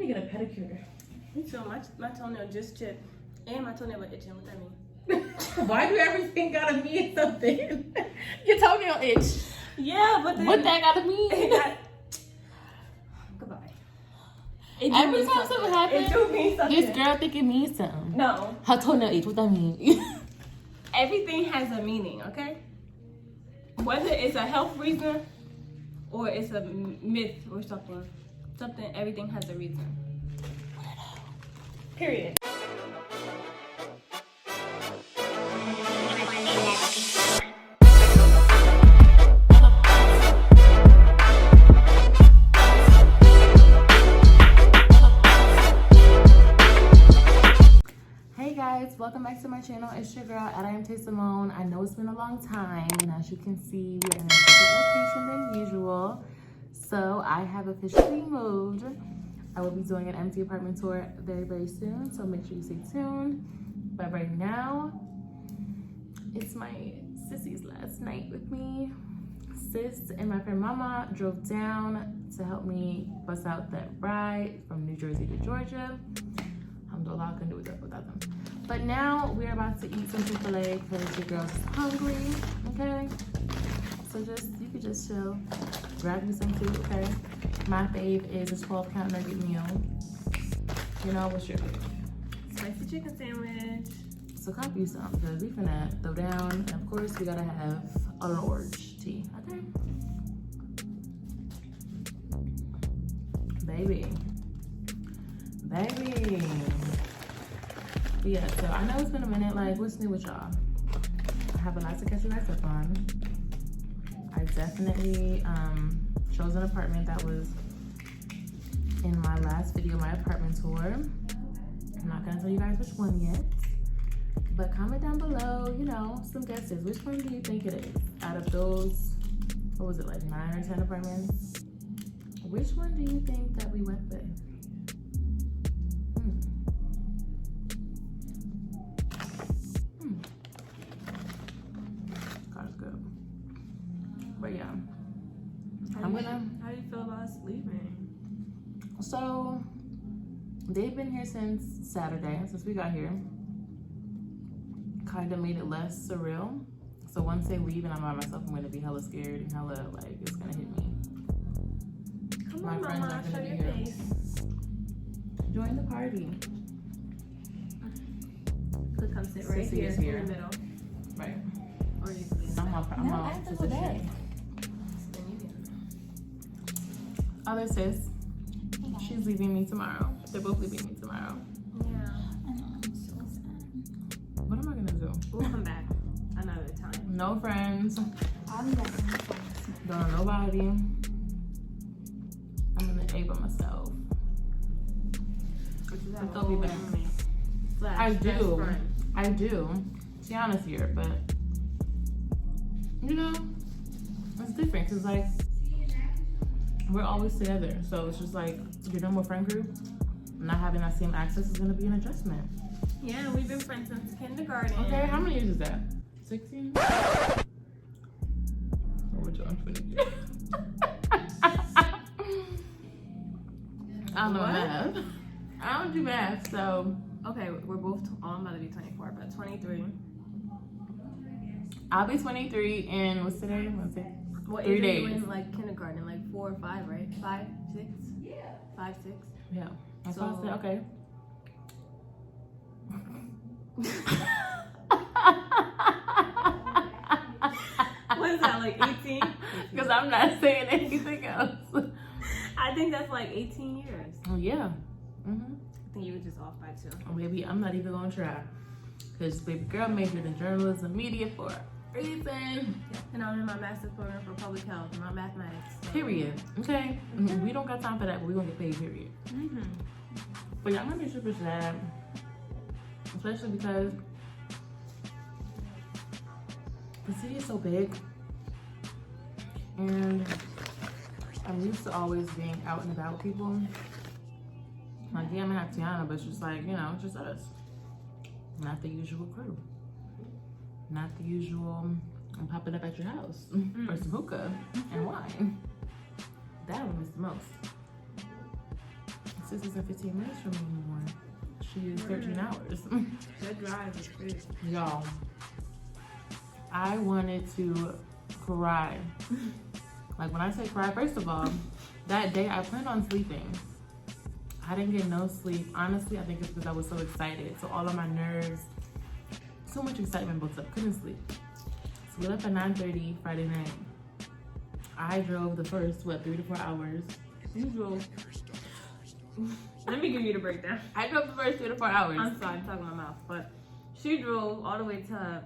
need to get a pedicure. Me too. My toenail just chipped. And my toenail was itching. What that mean? Why do everything gotta mean something? Your toenail itch. Yeah, but then... What that gotta mean? Goodbye. Every time something happens, it do mean something. This girl think it means something. No. Her toenail itch. What that mean? Everything has a meaning, okay? Whether it's a health reason or it's a myth or something, everything has a reason. Period. Welcome back to my channel. It's your girl, and I am Simone. I know it's been a long time, and as you can see, we're in a different location than usual. So I have officially moved. I will be doing an empty apartment tour very, very soon, so make sure you stay tuned. But right now, it's my sissy's last night with me. Sis and my friend Mama drove down to help me bust out that ride from New Jersey to Georgia. Alhamdulillah, I couldn't do it without them. But now we're about to eat some Chick-Fil-A because your girl's hungry, okay? So you could just chill, grab you some food, okay? My fave is a 12-count nugget meal. You know, what's your fave? Spicy chicken sandwich. So cop you some because we finna throw down. And of course, we gotta have a large tea, okay? Baby. But yeah, so I know it's been a minute. Like, what's new with y'all? I have a lot to catch you guys up on. I definitely chose an apartment that was in my last video, my apartment tour. I'm not gonna tell you guys which one yet, but comment down below, you know, some guesses. Which one do you think it is? Out of those, what was it, like 9 or 10 apartments? Which one do you think that we went with? But yeah, How do you feel about us leaving? So they've been here since Saturday, since we got here. Kind of made it less surreal. So once they leave and I'm by myself, I'm gonna be hella scared and hella like it's gonna hit me. Come My on, friends Mama, aren't gonna show be your here. face. Join the party. Could come sit right Sissy is here in the middle. Right. Or you can be in the I'm back. off position. Other sis, she's leaving me tomorrow. They're both leaving me tomorrow. Yeah. I'm so sad. What am I gonna do? We'll come back another time. No friends. I'll be back. Don't know nobody. I'm in the A by myself. But they'll be back. I do. Tiana's here, but you know, it's different because like we're always together, so it's just like your normal friend group. Not having that same access is gonna be an adjustment. Yeah, we've been friends since kindergarten. Okay, how many years is that? 16? Oh, we're doing 22. I don't know math. I don't do math, so. Okay, we're both, I'm about to be 24, but 23. I'll be 23 in, what's today? Wednesday? What 3 age are days. you in like kindergarten? Like 4 or 5, right? 5, 6? Yeah. 5, 6? Yeah. That's So- what I said, okay. What is that, like 18? Because I'm not saying anything else. I think that's like 18 years. Oh, yeah. I think you were just off by 2. Or maybe I'm not even gonna try. Because baby girl majored in journalism media for a reason. And I'm in my master's program for public health, not mathematics. Period. Okay? We don't got time for that, but we're gonna get paid, period. But yeah, I'm gonna be super sad. Especially because the city is so big. And I'm used to always being out and about with people. Like, yeah, I'm gonna have Tiana, but it's just like, you know, just us. Not the usual crew. Not the usual, I'm popping up at your house for some hookah and wine. That one is the most. Sis isn't 15 minutes from me anymore. She is 13 hours. That drive is crazy. Y'all, I wanted to cry. Like when I say cry, first of all, that day I planned on sleeping. I didn't get no sleep. Honestly, I think it's because I was so excited. So all of my nerves, so much excitement built up. Couldn't sleep. So we left at 9:30 Friday night. I drove the first, 3 to 4 hours. You drove. Let me give you the breakdown. I drove the first 3 to 4 hours. I'm sorry, I'm talking my mouth, but she drove all the way to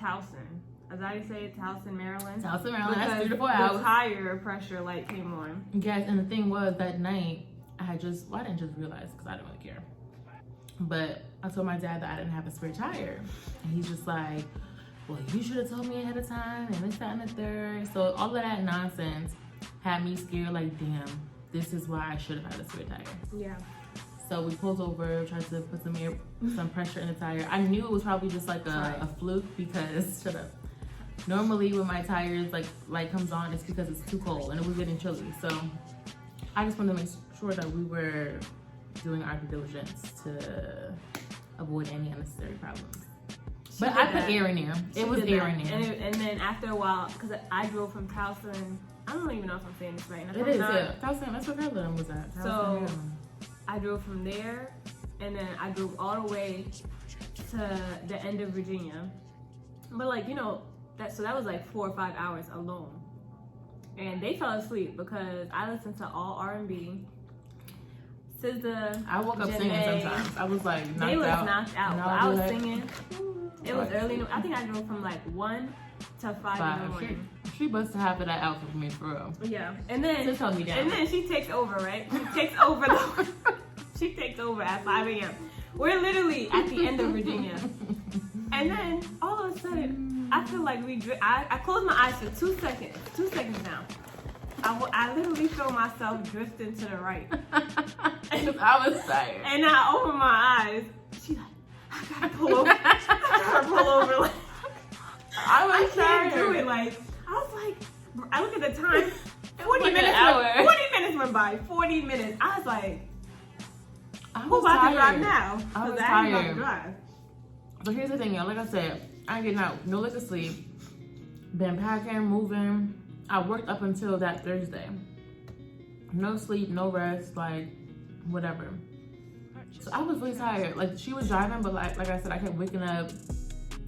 Towson. As I say, Towson, Maryland. Towson, Maryland. That's 3 to 4 the hours. tire pressure light came on. Yes, and the thing was that night, I didn't just realize because I didn't really care. But I told my dad that I didn't have a spare tire. And he's just like, well, you should have told me ahead of time and this, that, and the third. So all of that nonsense had me scared like, damn, this is why I should have had a spare tire. Yeah. So we pulled over, tried to put some pressure in the tire. I knew it was probably just like a fluke because, shut up. Normally when my tires light comes on, it's because it's too cold and it was getting chilly. So I just wanted to make sure that we were doing our due diligence to avoid any unnecessary problems. But I put air in there. It was air in there. And then after a while, because I drove from Towson, I don't even know if I'm saying this right. It is, yeah. Towson, that's where Maryland was at. So I drove from there, and then I drove all the way to the end of Virginia. But like, you know, that was like 4 or 5 hours alone. And they fell asleep because I listened to all R&B. SZA, I woke up singing sometimes. I was like knocked out. They was knocked out. But I was singing. It was early. I think I drove from like 1 to 5 in the morning. She busted half of that outfit for me, for real. Yeah. And then Just held me down. And then she takes over, right? She takes over she takes over at 5 a.m. We're literally at the end of Virginia. And then all of a sudden, I feel like I closed my eyes for 2 seconds. 2 seconds now. I literally feel myself drifting to the right. And I was tired. And I open my eyes. She's like, I gotta pull over. I gotta pull over. Like, I can't do it. Like, I was like, I look at the time. 40 minutes went by. 40 minutes. I was like, who's about to drive now? I was tired. tired. About to drive. So here's the thing, y'all. Like I said, I ain't getting out. No lick of sleep. Been packing, moving. I worked up until that Thursday. No sleep, no rest, like whatever. So I was really tired. Like she was driving, but like I said, I kept waking up,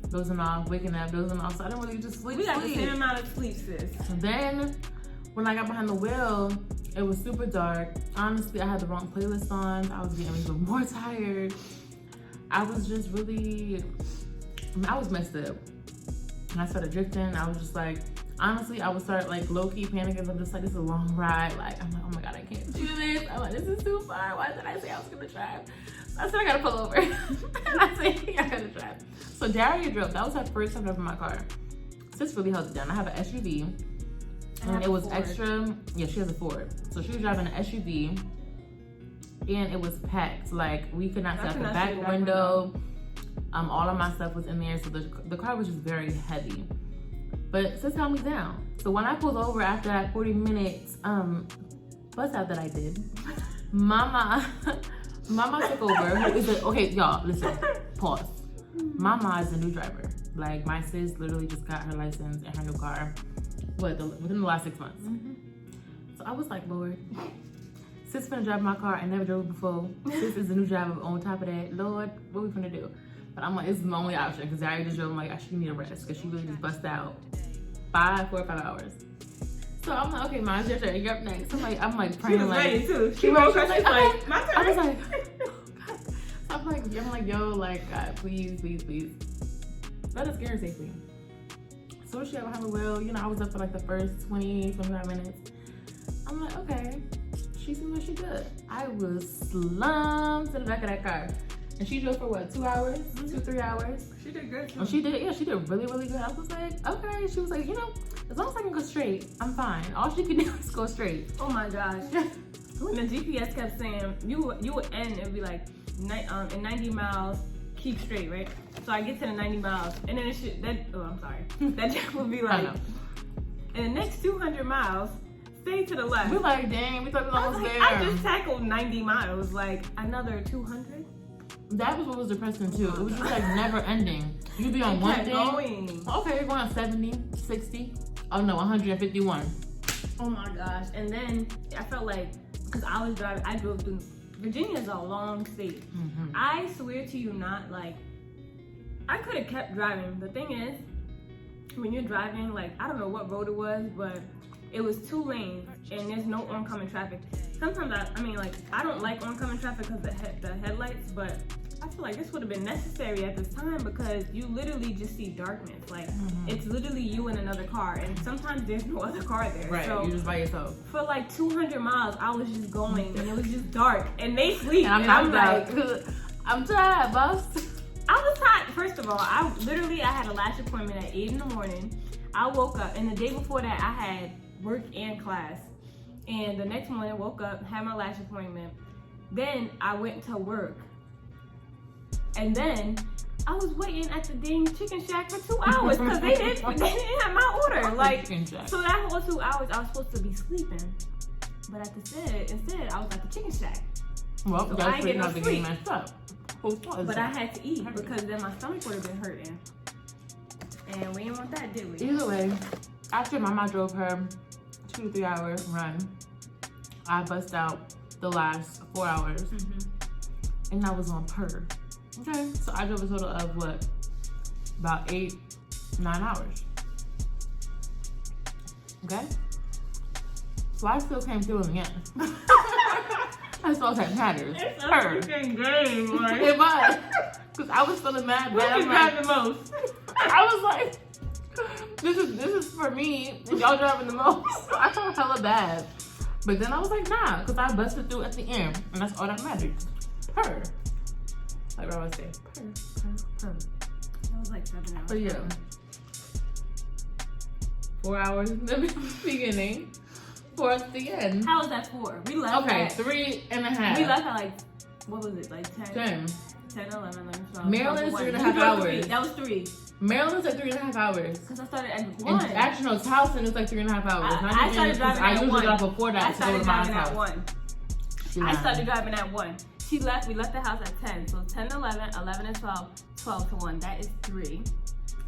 dozing off, waking up, dozing off. So I didn't really just sleep. We got the same amount of sleep, sis. So then when I got behind the wheel, it was super dark. Honestly, I had the wrong playlist on. I was getting even more tired. I was just really, I was messed up. And I started drifting. I was just like, honestly, I would start like low-key panicking. I'm just like, this is a long ride. Like, I'm like, oh my God, I can't do this. I'm like, this is too far. Why did I say I was gonna drive? So I said, I gotta pull over. And I said, I gotta drive. So Daria drove. That was her first time driving my car. Sis really held it down. I have an SUV. And it was extra, yeah, she has a Ford. So she was driving an SUV and it was packed. Like we could not see out the back window. All of my stuff was in there. So the car was just very heavy. But sis held me down. So when I pulled over after that 40 minutes bus out that I did, Mama took over. Okay, y'all, listen, pause. Mama is a new driver. Like my sis literally just got her license and her new car, within the last 6 months. So I was like, Lord, sis finna drive my car. I never drove before. Sis is a new driver. On top of that, Lord, what we finna do? But I'm like, it's my only option because Daria just drove. I'm like, I should need a rest because she really just busted out 4 or 5 hours. So I'm like, okay, Mom, it's your turn. You're up next. I'm like praying. She was ready too. She was like, my turn. I was like, oh, God. So I'm like, yo, like, God, please, please, please. Let us get her safely. So she got behind the wheel. You know, I was up for like the first 20, 25 minutes. I'm like, okay, she seems like she good. I was slumped in the back of that car. And she drove for what, 2 hours? 2-3 hours? She did good too. And she did really, really good. I was like, okay. She was like, you know, as long as I can go straight, I'm fine. All she could do is go straight. Oh my gosh. When the GPS kept saying, you would end, it would be like, in 90 miles, keep straight, right? So I get to the 90 miles, and then that would be like, in the next 200 miles, stay to the left. We're like, dang, we thought we were I was almost like, there. I just tackled 90 miles, like another 200. That was what was depressing too. It was just like never ending. You'd be on It one kept thing. going. Okay, you're going on 70, 60. Oh no, 151. Oh my gosh. And then I felt like, because I was driving, I drove through, Virginia's a long state. Mm-hmm. I swear to you not, like, I could have kept driving. The thing is, when you're driving, like, I don't know what road it was, but it was 2 lanes and there's no oncoming traffic. Sometimes I mean, like, I don't like oncoming traffic because the headlights, but I feel like this would have been necessary at this time because you literally just see darkness. Like, it's literally you and another car, and sometimes there's no other car there. Right, so you're just by yourself. for like 200 miles, I was just going, and it was just dark, and they sleep, And I'm like, like, I'm tired, boss. I was tired. First of all, I had a lash appointment at 8 in the morning. I woke up, and the day before that, I had work and class. And the next morning, I woke up, had my lash appointment. Then I went to work. And then I was waiting at the dang Chicken Shack for 2 hours because they didn't have my order. Like, so that whole 2 hours, I was supposed to be sleeping. But instead, I was at the Chicken Shack. Well, So I that's ain't pretty get no not to sleep. get messed up. But I had to eat because then my stomach would have been hurting. And we didn't want that, did we? Either way, after Mama drove her 2 to 3 hours run, I bust out the last 4 hours, and I was on purr. Okay, so I drove a total of what, about 8, 9 hours. Okay, so I still came through in the end. That's all that matters. It's a Purr. freaking game, like. It was, because I was feeling mad. Who But can I'm drive like, the most? I was like, this is for me, and y'all driving the most. I felt hella bad. But then I was like, nah, because I busted through at the end, and that's all that matters. Purr. Like what I would say. Purr. That was like 7 hours. But yeah. 4 hours in the beginning, 4 at the end. How was that 4? We left Okay, at, 3.5. we left at like, what was it, like 10, 10. 11, 12, Maryland's 12, 3.5 We drove hours. 3. That was 3. Maryland's like 3.5 hours. Because I started at And 1. actually, no, Towson is like 3.5 hours. I started driving I at usually 1. get off before that I to go started to my driving at house. 1. I started driving at 1. We left the house at 10. So 10 to 11, 11 to 12, 12 to 1. That is 3.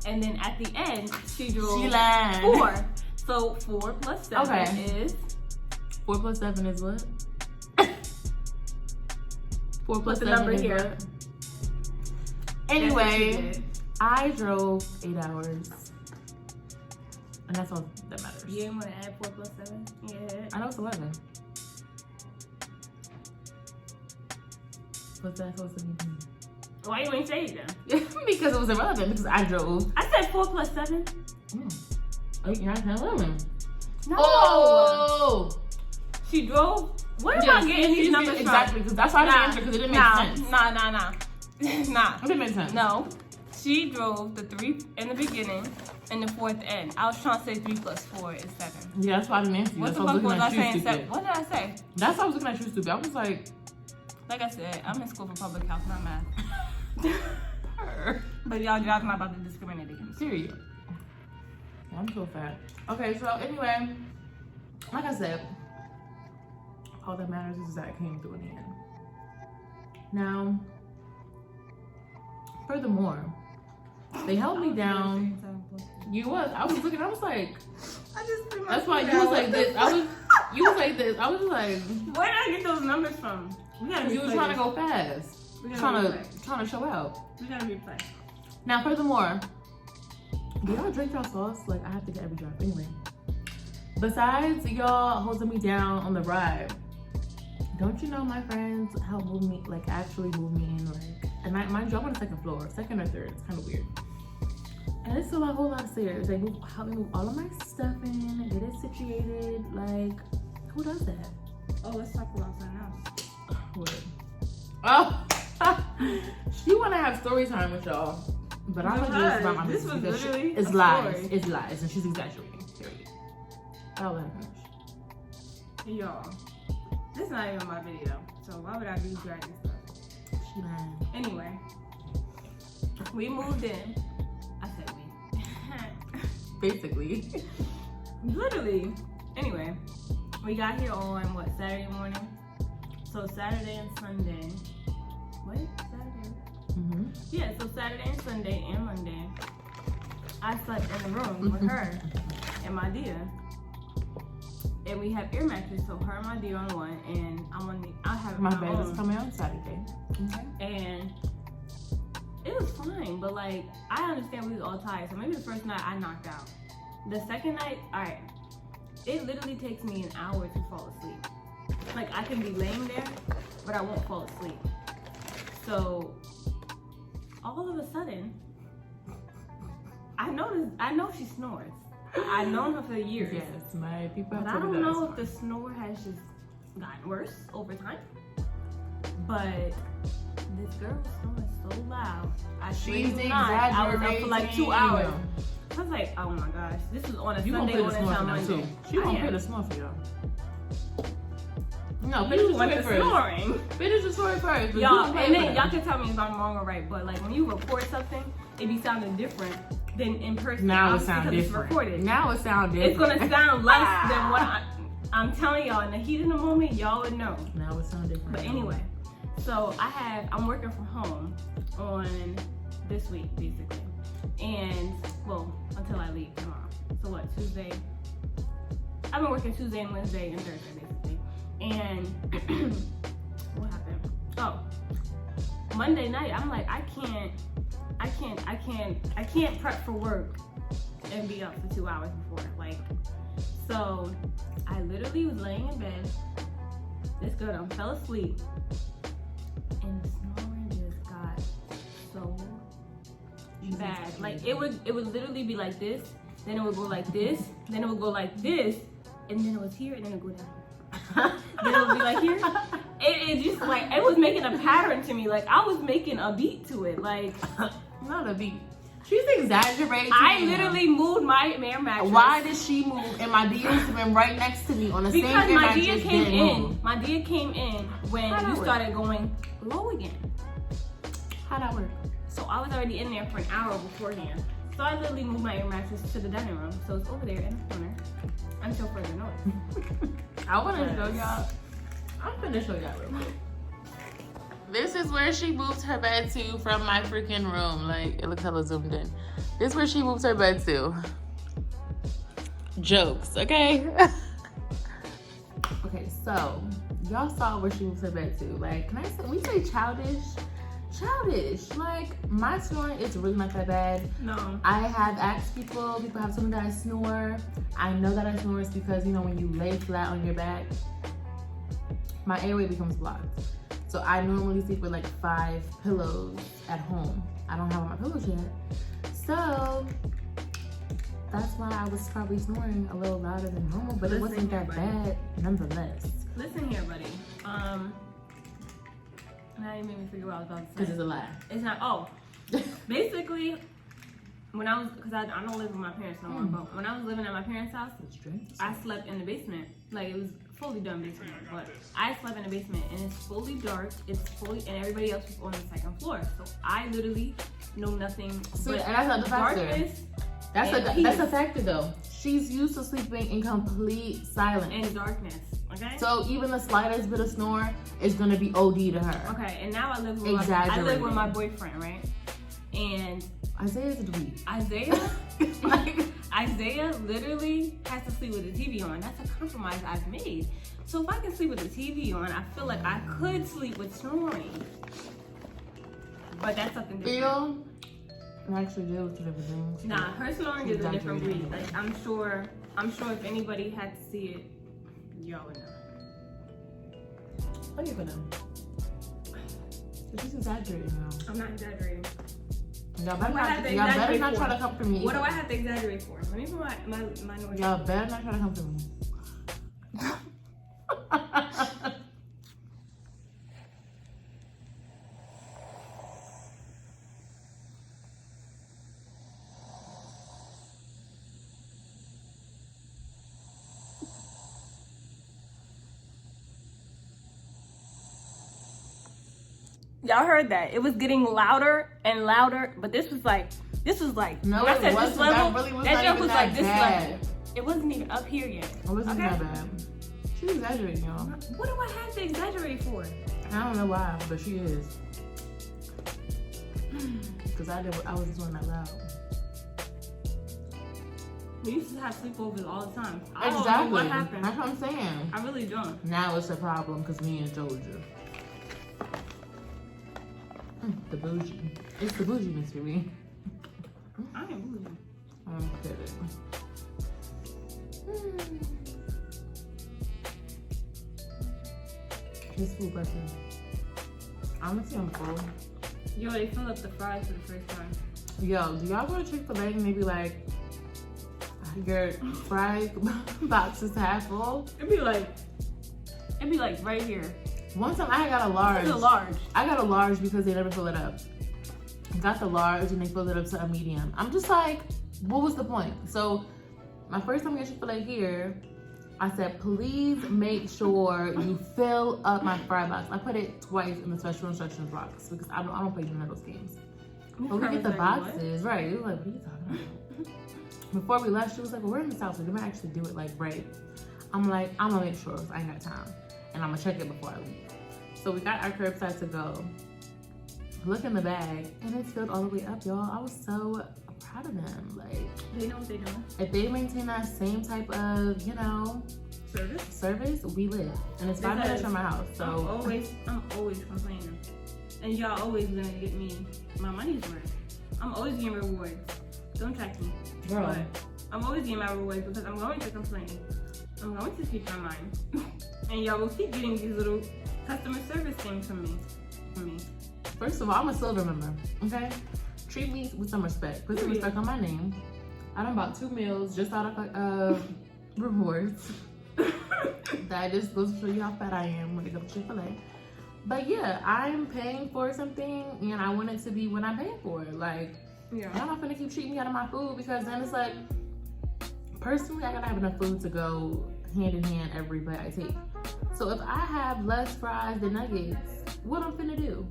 And then at the end, she drove She lied. 4. So 4 plus 7 is... 4 plus 7 is what? 4 plus the 7 number is here. what? That's what she Anyway, did. I drove 8 hours. And that's all that matters. You didn't want to add 4 plus 7? Yeah. I know it's 11. What's that supposed to mean? Why you ain't say it then? Because it was irrelevant, because I drove. I said 4 plus 7. 8, 9, 10, 11. No. Oh! She drove. Where am I getting these numbers from? Exactly, because that's why I didn't answer, because it didn't make sense. Nah. It didn't make sense. No. She drove the 3 in the beginning and the 4th end. I was trying to say 3 plus 4 is 7. Yeah, that's why I didn't answer you. What That's the why I fuck was was looking I at you saying? stupid. What did I say? That's why I was looking at you stupid. I was like I said, I'm in school for public health, not math. But y'all not about to discriminate against me. serious. Yeah, I'm so fat. Okay, so anyway, like I said, all that matters is that I came through in the end. Now, furthermore, they held me down. I was looking, I was like, that's why you was like this. You was like this. I was just like, Where did I get those numbers from? We gotta you was replay trying to this. go fast. We gotta Trying to show out. We gotta replay. Now, furthermore, do y'all drink y'all sauce? Like, I have to get every drop anyway. Besides y'all holding me down on the ride, don't you know my friends help move me, like actually move me in, like, and mind you, I'm on the 2nd floor, 2nd or 3rd, it's kind of weird. And it's still a whole lot of stairs. They help me move all of my stuff in, get it situated. Like, who does that? Oh, let's talk about something else. What? Oh, she want to have story time with y'all, but I'm gonna do this about my This business was because literally it's a lies. story. It's lies, and she's exaggerating. Period. I'll let her finish. Y'all, this is not even my video, so why would I be dragging stuff? She lied. Anyway, we moved in. I said we. Basically. Literally. Anyway, We got here on what, Saturday morning? So Saturday and Sunday. Wait, Saturday? Mm-hmm. Yeah, so Saturday and Sunday and Monday, I slept in the room with her and my dear. And we have ear mattress, so her and my dear on one, and I have My my bed own. is coming on Saturday. Okay. And it was fine, but like, I understand we was all tired, so maybe the first night I knocked out. The second night, alright, it literally takes me an hour to fall asleep. Like, I can be laying there, but I won't fall asleep. So, all of a sudden, I know she snores. I've known her for years. Yes, my people have But I told me don't that know as if the snore has just gotten worse over time. But this girl was snoring so loud. She's I was up for like 2 hours. exaggerating. I was like, oh my gosh, this was on a You Sunday, gonna on play a the snore for them Monday. too. She gonna play the snore for y'all. No, You finish the want story the first. snoring. Finish the story first. but Y'all, you play and with then it. y'all can tell me if I'm wrong or right, but like when you report something, it be sounding different than in person. Now it obviously, sounds because different. It's recorded. Now it sounds different. It's gonna sound less than what I'm telling y'all. In the heat of the moment, y'all would know. Now it sounds different. But anyway, so I'm working from home on this week basically, and well, until I leave tomorrow. So what, Tuesday? I've been working Tuesday and Wednesday and Thursday basically. And what happened? Oh, Monday night, I'm like, I can't prep for work and be up for 2 hours before. Like, so I literally was laying in bed. This girl done fell asleep, and the snoring just got so bad. Like it would literally be like this, then it would go like this, then it would go like this, and then it was here, and then it would go down. Then it would be like here. It just like, it was making a pattern to me. Like I was making a beat to it. Like not a beat. She's exaggerating. I literally moved my air mattress. Why did she move? And my deer used to been right next to me on the same Because air my mattress. deer came didn't in. move. My deer came in when How'd that you work? started going low again. How'd that work? So I was already in there for an hour beforehand. So I literally moved my air mattress to the dining room. So it's over there in the corner until further notice. I want to show y'all. I'm finna show y'all real quick. This is where she moved her bed to from my freaking room. Like, it looks hella zoomed in. This is where she moved her bed to. Jokes, okay? Okay, so y'all saw where she moved her bed to. Like, can I say, we say childish? Childish. Like, my snoring is really not that bad. No. I have asked people have told me that I snore. I know that I snore is because, you know, when you lay flat on your back, my airway becomes blocked. So I normally sleep with like 5 pillows at home. I don't have all my pillows yet. So that's why I was probably snoring a little louder than normal, but it wasn't that bad nonetheless. Listen here, buddy. Now you made me figure out what I was about to Because say. it's a lie. It's not, oh. Basically, when I was, because I don't live with my parents no more, but when I was living at my parents' house, I slept in the basement. Like, it was fully done basement, but I slept in the basement, and it's fully dark, and everybody else was on the second floor. So I literally know nothing See, but and that's not the factor. darkness That's a factor though. She's used to sleeping in complete silence. and darkness, okay? So even the slightest bit of snore is gonna be OD to her. Okay, and now I live with my boyfriend, right? And Isaiah's a dweeb. Isaiah literally has to sleep with the TV on. That's a compromise I've made. So if I can sleep with the TV on, I feel like I could sleep with snoring. But that's something different. Feel? I actually do with different things. Nah, her snoring is a different breed. Like I'm sure if anybody had to see it, y'all would know. What are you gonna? She's exaggerating now. I'm not exaggerating. Y'all better not try to come for me. What do I have to exaggerate for? Let me put my noise. Y'all better not try to come for me. Y'all heard that? It was getting louder and louder, but this was like No, when I it said wasn't. this level, That really was that not joke even was that like this bad. level. It wasn't even up here yet. It wasn't Okay? that bad. She's exaggerating, y'all. What do I have to exaggerate for? I don't know why, but she is. Because I was doing that loud. We used to have sleepovers all the time. I don't Exactly. know what happened. That's what I'm saying. I really don't. Now it's a problem because me and told you. The bougie. It's the bougie mystery. I ain't bougie. I'm kidding. This food question. Honestly, I'm full. Yo, they filled up the fries for the first time. Yo, do y'all go to Chick-Fil-A and maybe like your fry box is half full? It'd be like right here. One time I got a large. This is a large. I got a large because they never fill it up. Got the large and they filled it up to a medium. I'm just like, what was the point? So my first time at Chick-Fil-A here, I said, please make sure you fill up my fry box. I put it twice in the special instructions box because I don't play none of those games. But we get the boxes, right? We were like, what are you talking about? Before we left, she was like, well, we're in the South, so we might actually do it like right. I'm like, I'm gonna make sure because I ain't got time. And I'm gonna check it before I leave. So we got our curbside to go. Look in the bag, and it's filled all the way up, y'all. I was so proud of them. Like, They know what they're doing. if they maintain that same type of, you know, service, we live. And it's 5 minutes from my house, so. I'm always complaining. And y'all always gonna get me my money's worth. I'm always getting rewards. Don't track me. Girl. But I'm always getting my rewards because I'm going to complain. I'm going to speak my mind. And y'all will keep getting these little customer service things from me. First of all, I'm a silver member, okay? Treat me with some respect. Put some respect on my name. I done bought 2 meals just out of rewards. That just goes to show you how fat I am when it comes to Chick-Fil-A. But yeah, I'm paying for something and I want it to be what I'm paying for. Like, Yeah. I'm not gonna keep treating me out of my food because then it's like, personally, I gotta have enough food to go hand in hand every bite I take. So if I have less fries than nuggets, what I'm finna do?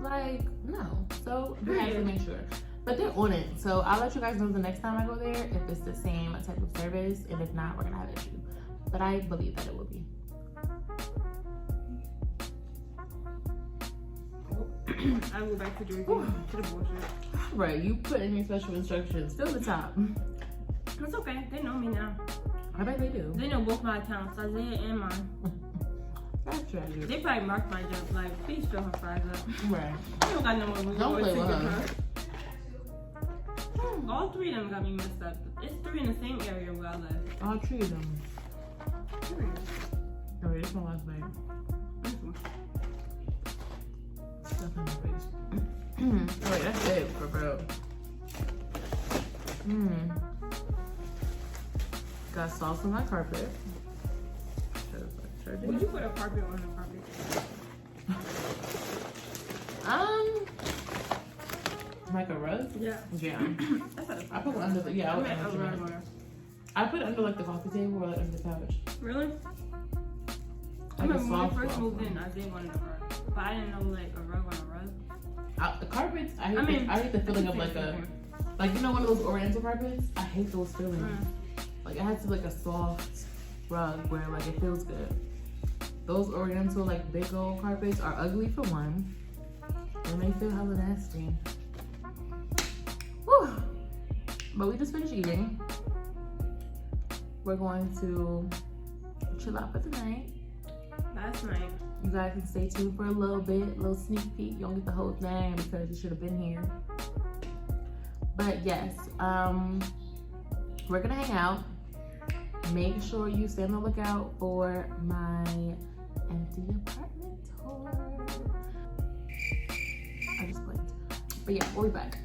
Like, no. So we have to make sure. But they're on it. So I'll let you guys know the next time I go there if it's the same type of service. And if not, we're gonna have an issue. But I believe that it will be. I go back to Jersey to the bullshit. Right, you put in your special instructions. Still the top. It's okay. They know me now. I bet they do. They know both my accounts, Isaiah and mine. That's tragic. They probably marked my job like, please fill her fries up. Right. I don't got no more rewards Don't play to with give her. All 3 of them got me messed up. It's 3 in the same area where I live. I'll treat them. Period. Alright, it's my last bite. Stuff in my face. Alright, that's it for bro. Got sauce on my carpet. Sure did. Would you put a carpet on the carpet? Like a rug? Yeah. Yeah. That's what I put it under the, yeah, I I, meant a put rug on her. I put it under like the coffee table or like under the couch. Really? I Like a remember when soft we first rug. moved in, Isaiah wanted a rug. But I didn't know like a rug on a rug. The carpets, I hate the feeling of like you know one of those oriental carpets? I hate those feelings. Like it has to be like a soft rug where like it feels good. Those oriental like big old carpets are ugly for one. And they feel hella nasty. Whew. But we just finished eating. We're going to chill out for the night. Last night. You guys can stay tuned for a little sneak peek. You don't get the whole thing because you should have been here. But yes, we're gonna hang out. Make sure you stay on the lookout for my empty apartment tour. I just blinked. But yeah, we'll be back.